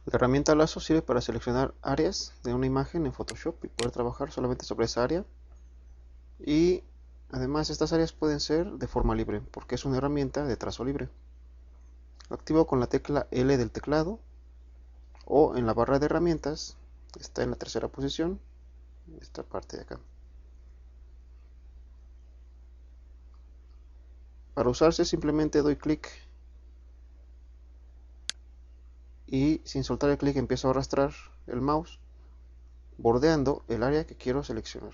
La herramienta lazo sirve para seleccionar áreas de una imagen en Photoshop y poder trabajar solamente sobre esa área. Y además estas áreas pueden ser de forma libre, porque es una herramienta de trazo libre. Lo activo con la tecla L del teclado o en la barra de herramientas, está en la tercera posición, esta parte de acá. Para usarse simplemente doy clic y sin soltar el clic empiezo a arrastrar el mouse bordeando el área que quiero seleccionar.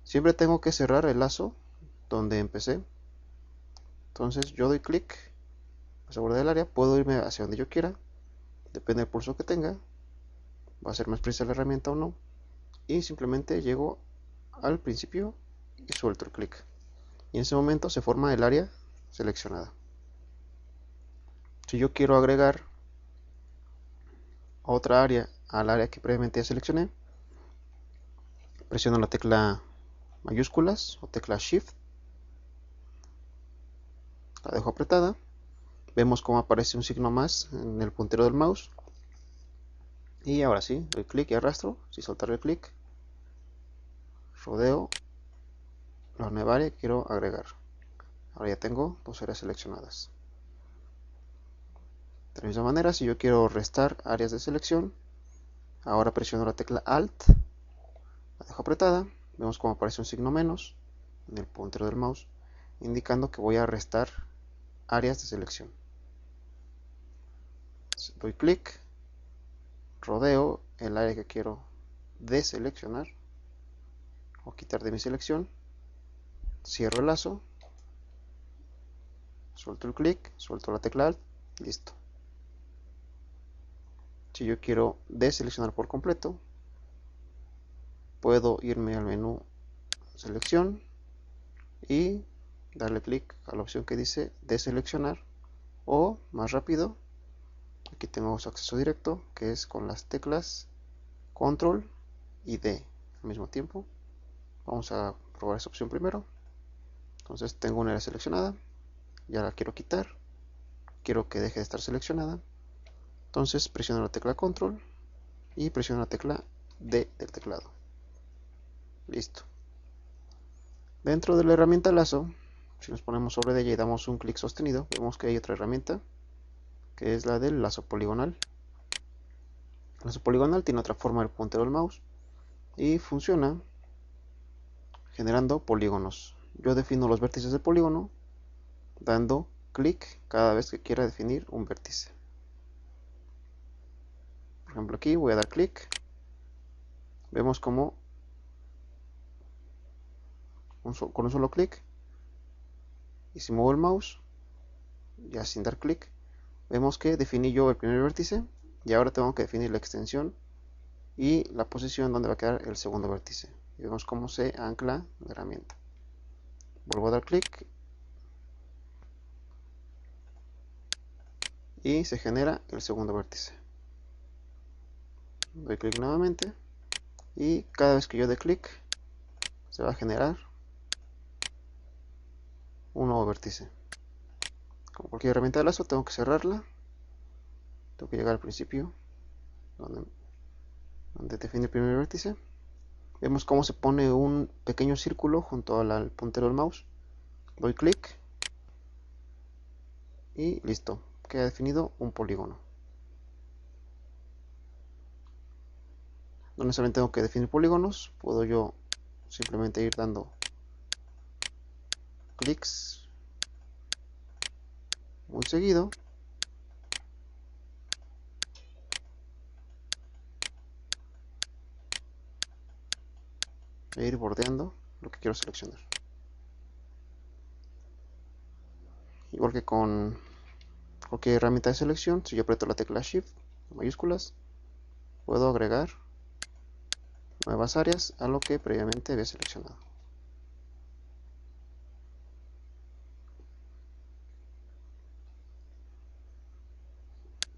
Siempre tengo que cerrar el lazo donde empecé. Entonces yo doy clic hacia bordear el área, puedo irme hacia donde yo quiera, depende del pulso que tenga, va a ser más precisa la herramienta o no, y simplemente llego al principio y suelto el clic. Y en ese momento se forma el área seleccionada. Si yo quiero agregar otra área al área que previamente ya seleccioné, presiono la tecla mayúsculas o tecla Shift, la dejo apretada, vemos cómo aparece un signo más en el puntero del mouse, y ahora sí, doy clic y arrastro, sin soltar el clic, rodeo la nueva área que quiero agregar. Ahora ya tengo dos áreas seleccionadas. De la misma manera, si yo quiero restar áreas de selección, ahora presiono la tecla Alt, la dejo apretada, vemos cómo aparece un signo menos en el puntero del mouse, indicando que voy a restar áreas de selección. Doy clic, rodeo el área que quiero deseleccionar o quitar de mi selección, cierro el lazo, suelto el clic, suelto la tecla Alt, listo. Si yo quiero deseleccionar por completo, puedo irme al menú selección y darle clic a la opción que dice deseleccionar, o más rápido, aquí tenemos acceso directo, que es con las teclas control y D al mismo tiempo. Vamos a probar esa opción primero. Entonces tengo una área seleccionada, ya la quiero quitar, quiero que deje de estar seleccionada, entonces presiono la tecla control y presiono la tecla D del teclado. Listo. Dentro de la herramienta lazo, si nos ponemos sobre ella y damos un clic sostenido, vemos que hay otra herramienta, que es la del lazo poligonal. El lazo poligonal tiene otra forma del puntero del mouse y funciona generando polígonos. Yo defino los vértices del polígono dando clic cada vez que quiera definir un vértice. Por ejemplo, aquí voy a dar clic, vemos como con un solo clic, y si muevo el mouse ya sin dar clic, vemos que definí yo el primer vértice y ahora tengo que definir la extensión y la posición donde va a quedar el segundo vértice. Y vemos cómo se ancla la herramienta. Vuelvo a dar clic y se genera el segundo vértice. Doy clic nuevamente y cada vez que yo dé clic se va a generar un nuevo vértice. Como cualquier herramienta de lazo, tengo que cerrarla, tengo que llegar al principio donde define el primer vértice. Vemos cómo se pone un pequeño círculo junto al puntero del mouse. Doy clic y listo, queda definido un polígono. No necesariamente tengo que definir polígonos, puedo yo simplemente ir dando clics muy seguido e ir bordeando lo que quiero seleccionar. Igual que con cualquier herramienta de selección, si yo aprieto la tecla Shift mayúsculas, puedo agregar nuevas áreas a lo que previamente había seleccionado.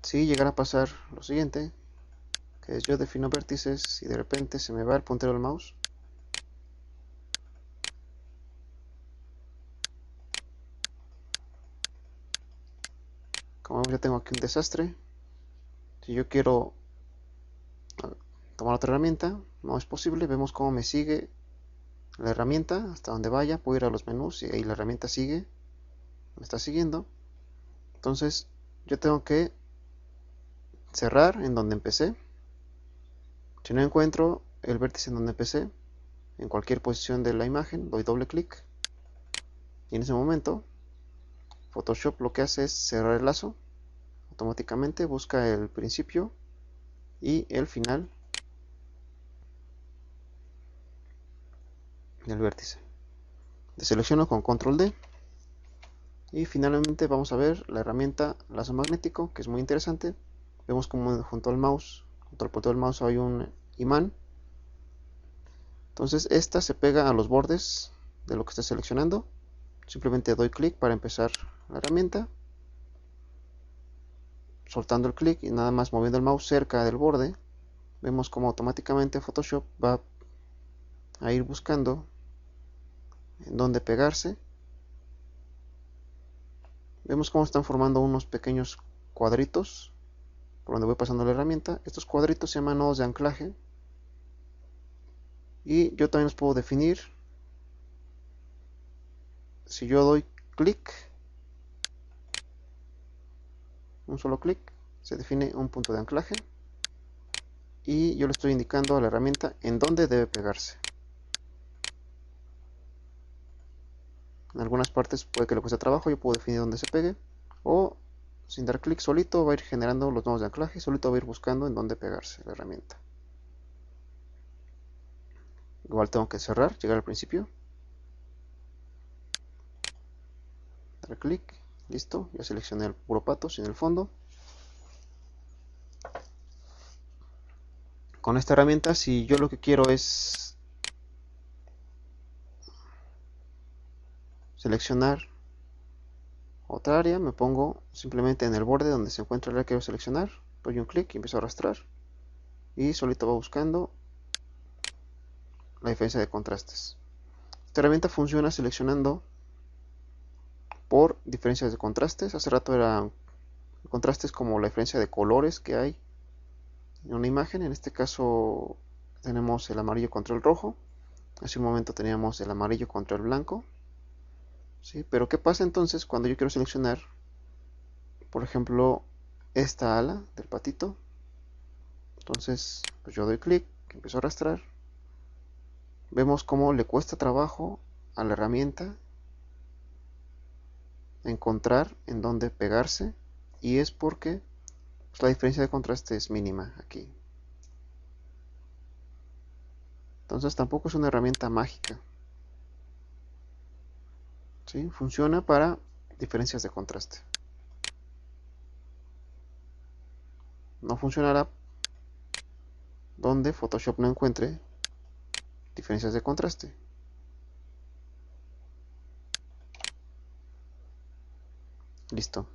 Si llegara a pasar lo siguiente, que es yo defino vértices y de repente se me va el puntero del mouse, Como ya tengo aquí un desastre, si yo quiero tomar otra herramienta, no es posible. Vemos cómo me sigue la herramienta hasta donde vaya. Puedo ir a los menús y ahí la herramienta sigue, me está siguiendo. Entonces yo tengo que cerrar en donde empecé. Si no encuentro el vértice en donde empecé, en cualquier posición de la imagen, doy doble clic y en ese momento Photoshop lo que hace es cerrar el lazo. Automáticamente busca el principio y el final del vértice. Deselecciono con control D y finalmente vamos a ver la herramienta lazo magnético, que es muy interesante. Vemos como junto al mouse, junto al puerto del mouse hay un imán. Entonces esta se pega a los bordes de lo que esté seleccionando. Simplemente doy clic para empezar la herramienta, soltando el clic y nada más moviendo el mouse cerca del borde. Vemos como automáticamente Photoshop va a ir buscando en dónde pegarse. Vemos cómo están formando unos pequeños cuadritos por donde voy pasando la herramienta. Estos cuadritos se llaman nodos de anclaje y yo también los puedo definir. Si yo doy clic, un solo clic, se define un punto de anclaje y yo le estoy indicando a la herramienta en dónde debe pegarse. En algunas partes puede que le cueste trabajo, yo puedo definir dónde se pegue, o sin dar clic solito va a ir generando los nodos de anclaje y solito va a ir buscando en dónde pegarse la herramienta. Igual tengo que cerrar, llegar al principio, dar clic, listo, ya seleccioné el puro pato sin el fondo. Con esta herramienta, si yo lo que quiero es seleccionar otra área, me pongo simplemente en el borde donde se encuentra el área que quiero seleccionar, doy un clic y empiezo a arrastrar y solito va buscando la diferencia de contrastes. Esta herramienta funciona seleccionando por diferencias de contrastes. Hace rato eran contrastes como la diferencia de colores que hay en una imagen. En este caso tenemos el amarillo contra el rojo. Hace un momento teníamos el amarillo contra el blanco. ¿Sí? Pero ¿qué pasa entonces cuando yo quiero seleccionar, por ejemplo, esta ala del patito? Entonces, pues yo doy clic, empiezo a arrastrar. Vemos cómo le cuesta trabajo a la herramienta encontrar en dónde pegarse, y es porque pues, la diferencia de contraste es mínima aquí. Entonces tampoco es una herramienta mágica. ¿Sí? Funciona para diferencias de contraste. No funcionará donde Photoshop no encuentre diferencias de contraste. Listo.